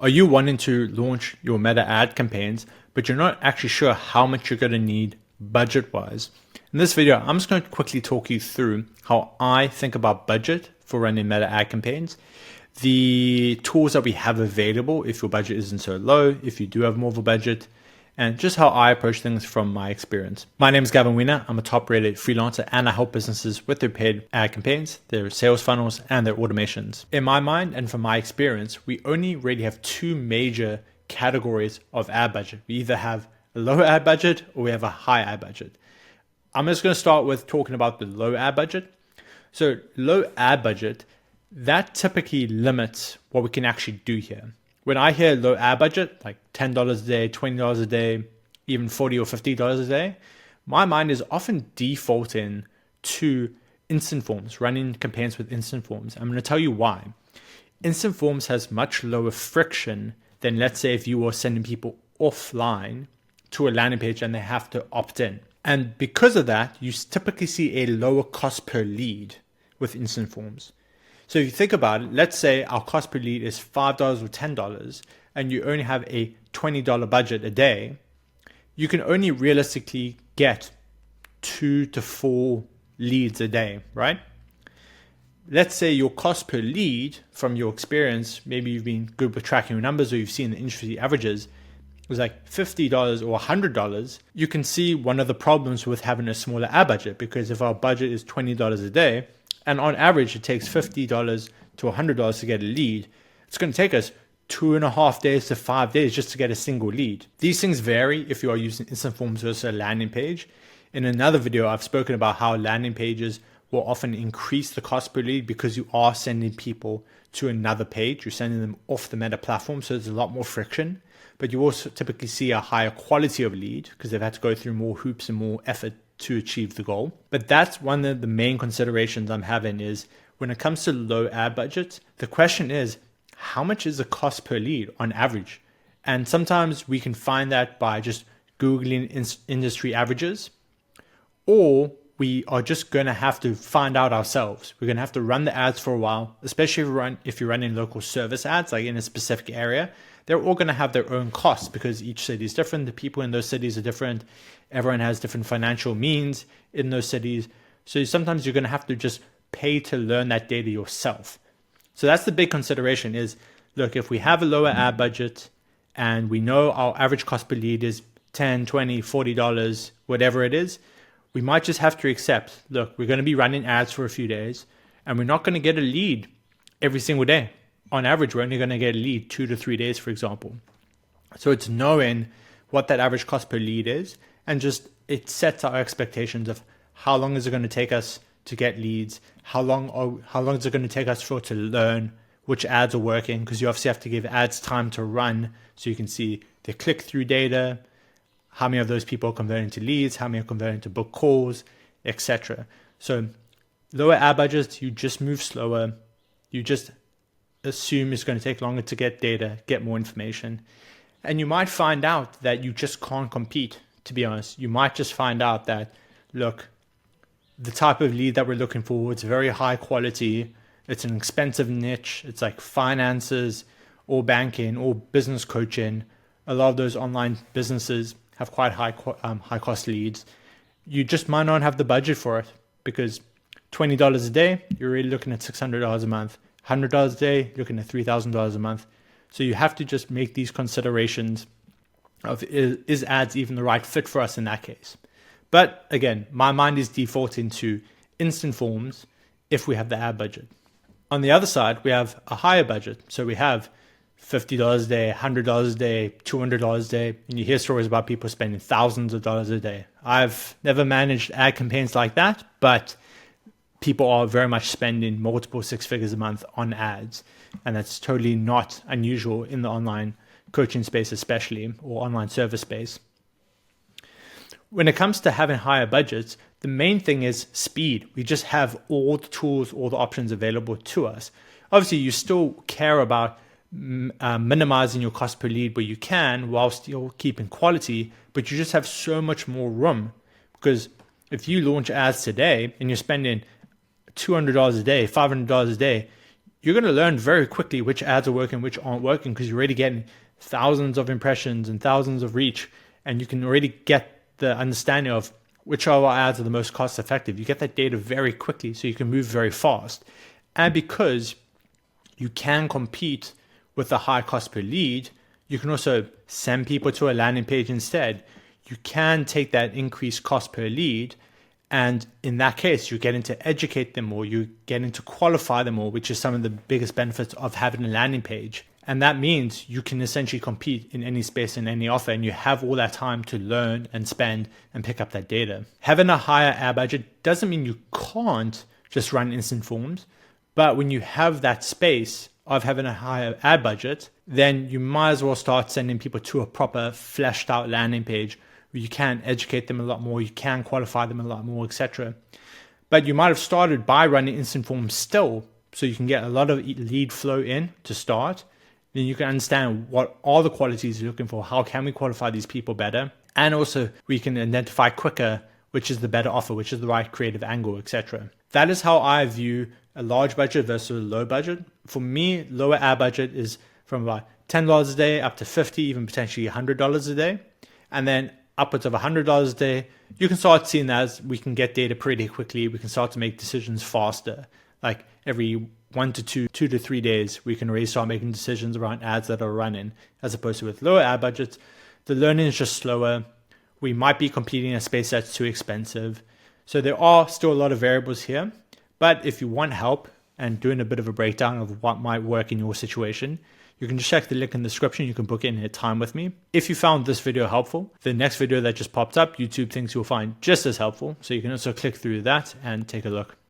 Are you wanting to launch your meta ad campaigns, but you're not actually sure how much you're going to need budget wise? In this video, I'm just going to quickly talk you through how I think about budget for running meta ad campaigns, the tools that we have available if your budget isn't so low, if you do have more of a budget, and just how I approach things from my experience. My name is Gavin Wiener. I'm a top-rated freelancer and I help businesses with their paid ad campaigns, their sales funnels, and their automations. In my mind and from my experience, we only really have two major categories of ad budget. We either have a low ad budget or we have a high ad budget. I'm just going to start with talking about the low ad budget. So low ad budget, that typically limits what we can actually do here. When I hear low ad budget, like $10 a day, $20 a day, even $40 or $50 a day, my mind is often defaulting to instant forms, running campaigns with instant forms. I'm going to tell you why. Instant forms has much lower friction than, let's say, if you were sending people offline to a landing page and they have to opt in. And because of that, you typically see a lower cost per lead with instant forms. So if you think about it, let's say our cost per lead is $5 or $10 and you only have a $20 budget a day, you can only realistically get 2 to 4 leads a day, right? Let's say your cost per lead from your experience, maybe you've been good with tracking your numbers or you've seen the industry averages, was like $50 or $100. You can see one of the problems with having a smaller ad budget, because if our budget is $20 a day, and on average, it takes $50 to $100 to get a lead, it's going to take us 2.5 days to 5 days just to get a single lead. These things vary if you are using instant forms versus a landing page. In another video, I've spoken about how landing pages will often increase the cost per lead because you are sending people to another page. You're sending them off the Meta platform, so there's a lot more friction. But you also typically see a higher quality of lead because they've had to go through more hoops and more effort to achieve the goal. But that's one of the main considerations I'm having is when it comes to low ad budgets, the question is, how much is the cost per lead on average? And sometimes we can find that by just Googling industry averages, or we are just going to have to find out ourselves. We're going to have to run the ads for a while, especially if you're running local service ads, like in a specific area. They're all going to have their own costs because each city is different. The people in those cities are different. Everyone has different financial means in those cities. So sometimes you're going to have to just pay to learn that data yourself. So that's the big consideration is, look, if we have a lower ad budget and we know our average cost per lead is $10, $20, $40, whatever it is, we might just have to accept, look, we're going to be running ads for a few days and we're not going to get a lead every single day. On average, we're only going to get a lead 2 to 3 days, for example. So it's knowing what that average cost per lead is, and just it sets our expectations of how long is it going to take us to get leads, how long is it going to take us to learn which ads are working, because you obviously have to give ads time to run so you can see the click-through data, how many of those people are converting to leads, how many are converting to book calls, etc. So lower ad budgets, you just move slower, you just assume it's going to take longer to get data, get more information. And you might find out that you just can't compete, to be honest. You might just find out that, look, the type of lead that we're looking for, it's very high quality. It's an expensive niche. It's like finances or banking or business coaching. A lot of those online businesses have quite high cost leads. You just might not have the budget for it because $20 a day, you're really looking at $600 a month. $100 a day, looking at $3,000 a month. So you have to just make these considerations of is ads even the right fit for us in that case. But again, my mind is defaulting to instant forms if we have the ad budget. On the other side, we have a higher budget. So we have $50 a day, $100 a day, $200 a day. And you hear stories about people spending thousands of dollars a day. I've never managed ad campaigns like that, but people are very much spending multiple 6 figures a month on ads. And that's totally not unusual in the online coaching space, especially, or online service space. When it comes to having higher budgets, the main thing is speed. We just have all the tools, all the options available to us. Obviously, you still care about minimizing your cost per lead where you can while still keeping quality, but you just have so much more room. Because if you launch ads today and you're spending $200 a day, $500 a day, you're going to learn very quickly which ads are working, which aren't working, because you're already getting thousands of impressions and thousands of reach, and you can already get the understanding of which of our ads are the most cost effective. You get that data very quickly, so you can move very fast. And because you can compete with the high cost per lead, you can also send people to a landing page instead. You can take that increased cost per lead, and in that case, you're getting to educate them more, you're getting to qualify them more, which is some of the biggest benefits of having a landing page. And that means you can essentially compete in any space, in any offer, and you have all that time to learn and spend and pick up that data. Having a higher ad budget doesn't mean you can't just run instant forms, but when you have that space of having a higher ad budget, then you might as well start sending people to a proper fleshed out landing page where you can educate them a lot more, you can qualify them a lot more, etc. But you might have started by running instant forms still, so you can get a lot of lead flow in to start. Then you can understand what are the qualities you're looking for, how can we qualify these people better, and also we can identify quicker which is the better offer, which is the right creative angle, etc. That is how I view a large budget versus a low budget. For me, lower ad budget is from about $10 a day up to $50, even potentially $100 a day. And then upwards of $100 a day, you can start seeing that as we can get data pretty quickly. We can start to make decisions faster. Like every 1 to 2 to 3 days, we can really start making decisions around ads that are running, as opposed to with lower ad budgets. The learning is just slower. We might be competing in a space that's too expensive. So there are still a lot of variables here. But if you want help and doing a bit of a breakdown of what might work in your situation, you can just check the link in the description. You can book in a time with me. If you found this video helpful, the next video that just popped up, YouTube thinks you'll find just as helpful. So you can also click through that and take a look.